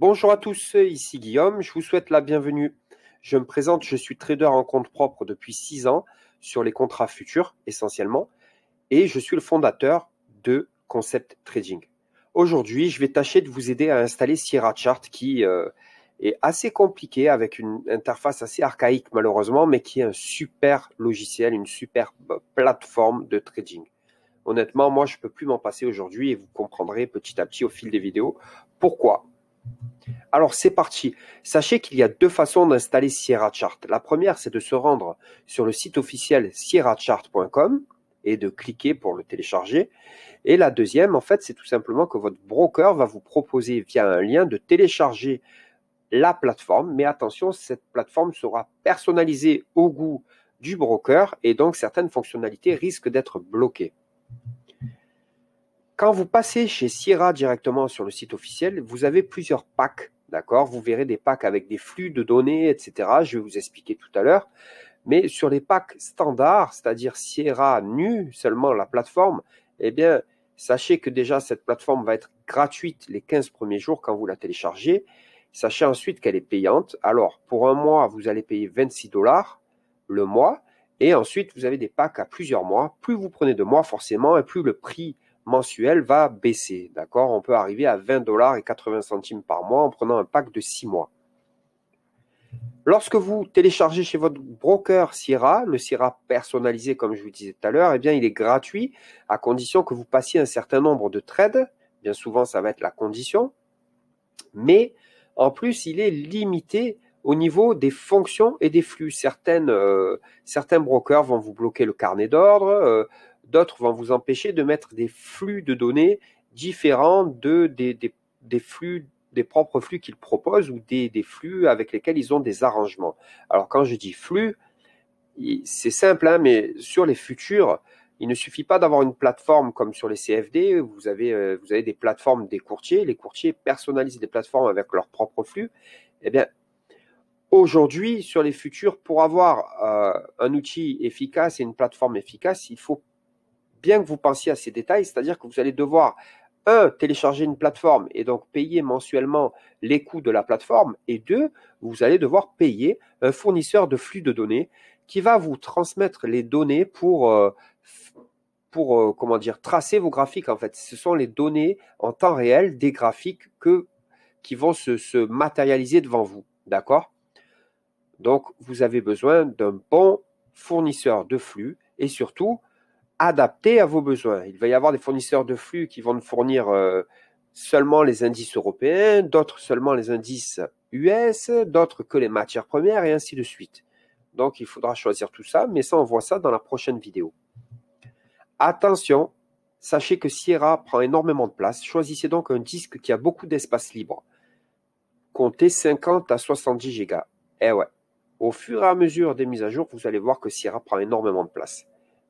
Bonjour à tous, ici Guillaume, je vous souhaite la bienvenue. Je me présente, je suis trader en compte propre depuis 6 ans sur les contrats futurs essentiellement et je suis le fondateur de Concept Trading. Aujourd'hui, je vais tâcher de vous aider à installer Sierra Chart qui est assez compliqué avec une interface assez archaïque malheureusement, mais qui est un super logiciel, une super plateforme de trading. Honnêtement, moi, je ne peux plus m'en passer aujourd'hui et vous comprendrez petit à petit au fil des vidéos pourquoi. Alors c'est parti. Sachez qu'il y a deux façons d'installer Sierra Chart. La première, c'est de se rendre sur le site officiel sierrachart.com et de cliquer pour le télécharger. Et la deuxième, en fait, c'est tout simplement que votre broker va vous proposer via un lien de télécharger la plateforme. Mais attention, cette plateforme sera personnalisée au goût du broker et donc certaines fonctionnalités risquent d'être bloquées. Quand vous passez chez Sierra directement sur le site officiel, vous avez plusieurs packs, d'accord? Vous verrez des packs avec des flux de données, etc. Je vais vous expliquer tout à l'heure. Mais sur les packs standards, c'est-à-dire Sierra nu, seulement la plateforme, eh bien, sachez que déjà cette plateforme va être gratuite les 15 premiers jours quand vous la téléchargez. Sachez ensuite qu'elle est payante. Alors, pour un mois, vous allez payer 26 $ le mois. Et ensuite, vous avez des packs à plusieurs mois. Plus vous prenez de mois, forcément, et plus le prix mensuel va baisser. D'accord? On peut arriver à 20 $ et 80 centimes par mois en prenant un pack de 6 mois. Lorsque vous téléchargez chez votre broker Sierra, le Sierra personnalisé, comme je vous disais tout à l'heure, eh bien, il est gratuit à condition que vous passiez un certain nombre de trades. Bien souvent, ça va être la condition. Mais en plus, il est limité au niveau des fonctions et des flux. Certains brokers vont vous bloquer le carnet d'ordre, d'autres vont vous empêcher de mettre des flux de données différents des flux, des propres flux qu'ils proposent ou des flux avec lesquels ils ont des arrangements. Alors quand je dis flux, c'est simple, hein, mais sur les futurs, il ne suffit pas d'avoir une plateforme comme sur les CFD, vous avez des plateformes des courtiers, les courtiers personnalisent des plateformes avec leurs propres flux. Eh bien, aujourd'hui, sur les futurs, pour avoir un outil efficace et une plateforme efficace, il faut bien que vous pensiez à ces détails, c'est-à-dire que vous allez devoir, télécharger une plateforme et donc payer mensuellement les coûts de la plateforme, et deux, vous allez devoir payer un fournisseur de flux de données qui va vous transmettre les données pour tracer vos graphiques. En fait, ce sont les données en temps réel des graphiques qui vont se matérialiser devant vous. D'accord? Donc, vous avez besoin d'un bon fournisseur de flux et surtout adapté à vos besoins. Il va y avoir des fournisseurs de flux qui vont fournir seulement les indices européens, d'autres seulement les indices US, d'autres que les matières premières et ainsi de suite. Donc, il faudra choisir tout ça, mais ça, on voit ça dans la prochaine vidéo. Attention, sachez que Sierra prend énormément de place. Choisissez donc un disque qui a beaucoup d'espace libre. Comptez 50 à 70 Go. Eh ouais, au fur et à mesure des mises à jour, vous allez voir que Sierra prend énormément de place.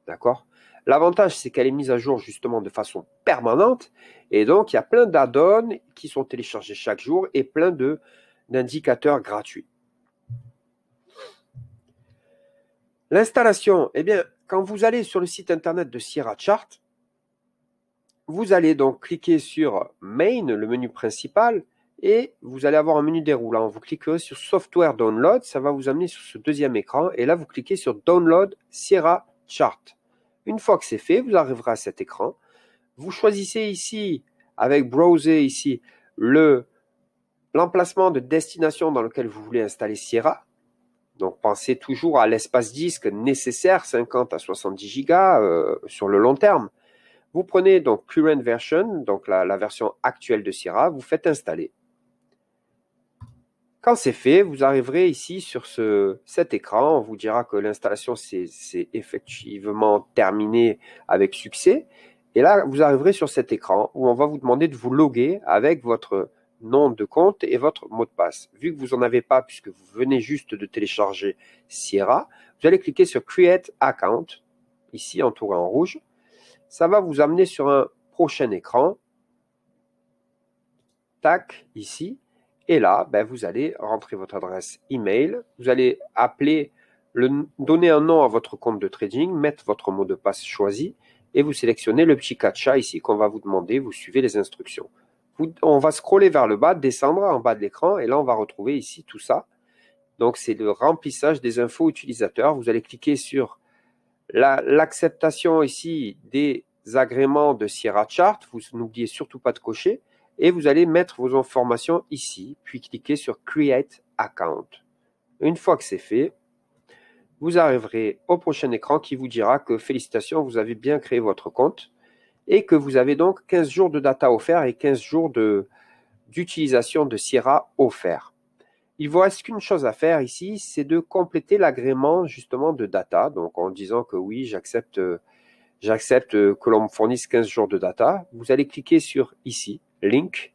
D'accord? L'avantage, c'est qu'elle est mise à jour justement de façon permanente. Et donc, il y a plein d'add-ons qui sont téléchargés chaque jour et plein d'indicateurs gratuits. L'installation, eh bien, quand vous allez sur le site internet de Sierra Chart, vous allez donc cliquer sur Main, le menu principal, et vous allez avoir un menu déroulant. Vous cliquerez sur Software Download, ça va vous amener sur ce deuxième écran, et là, vous cliquez sur Download Sierra Chart. Une fois que c'est fait, vous arriverez à cet écran. Vous choisissez ici, avec Browser ici, l'emplacement de destination dans lequel vous voulez installer Sierra. Donc, pensez toujours à l'espace disque nécessaire, 50 à 70 Go sur le long terme. Vous prenez donc Current Version, donc la version actuelle de Sierra, vous faites installer. Quand c'est fait, vous arriverez ici sur cet écran. On vous dira que l'installation s'est effectivement terminée avec succès. Et là, vous arriverez sur cet écran où on va vous demander de vous loguer avec votre nom de compte et votre mot de passe. Vu que vous n'en avez pas, puisque vous venez juste de télécharger Sierra, vous allez cliquer sur Create Account, ici entouré en rouge. Ça va vous amener sur un prochain écran. Tac, ici. Et là, vous allez rentrer votre adresse email. Vous allez donner un nom à votre compte de trading, mettre votre mot de passe choisi et vous sélectionnez le petit CAPTCHA ici qu'on va vous demander. Vous suivez les instructions. On va scroller vers le bas, descendre en bas de l'écran, et là, on va retrouver ici tout ça. Donc, c'est le remplissage des infos utilisateurs. Vous allez cliquer sur l'acceptation ici des agréments de Sierra Chart. Vous n'oubliez surtout pas de cocher. Et vous allez mettre vos informations ici, puis cliquer sur Create Account. Une fois que c'est fait, vous arriverez au prochain écran qui vous dira que félicitations, vous avez bien créé votre compte et que vous avez donc 15 jours de data offerts et 15 jours d'utilisation de Sierra offerts. Il vous reste qu'une chose à faire ici, c'est de compléter l'agrément justement de data. Donc en disant que oui, j'accepte que l'on me fournisse 15 jours de data. Vous allez cliquer sur ici, Link.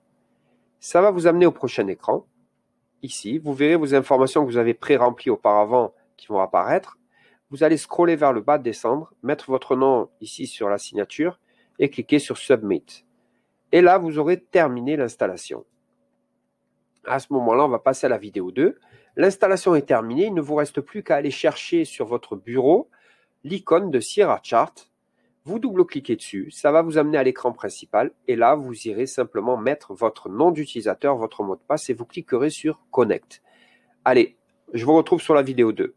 Ça va vous amener au prochain écran. Ici, vous verrez vos informations que vous avez pré-remplies auparavant qui vont apparaître. Vous allez scroller vers le bas, descendre, mettre votre nom ici sur la signature et cliquer sur Submit. Et là, vous aurez terminé l'installation. À ce moment-là, on va passer à la vidéo 2. L'installation est terminée. Il ne vous reste plus qu'à aller chercher sur votre bureau l'icône de Sierra Chart. Vous double-cliquez dessus. Ça va vous amener à l'écran principal. Et là, vous irez simplement mettre votre nom d'utilisateur, votre mot de passe et vous cliquerez sur Connect. Allez, je vous retrouve sur la vidéo 2.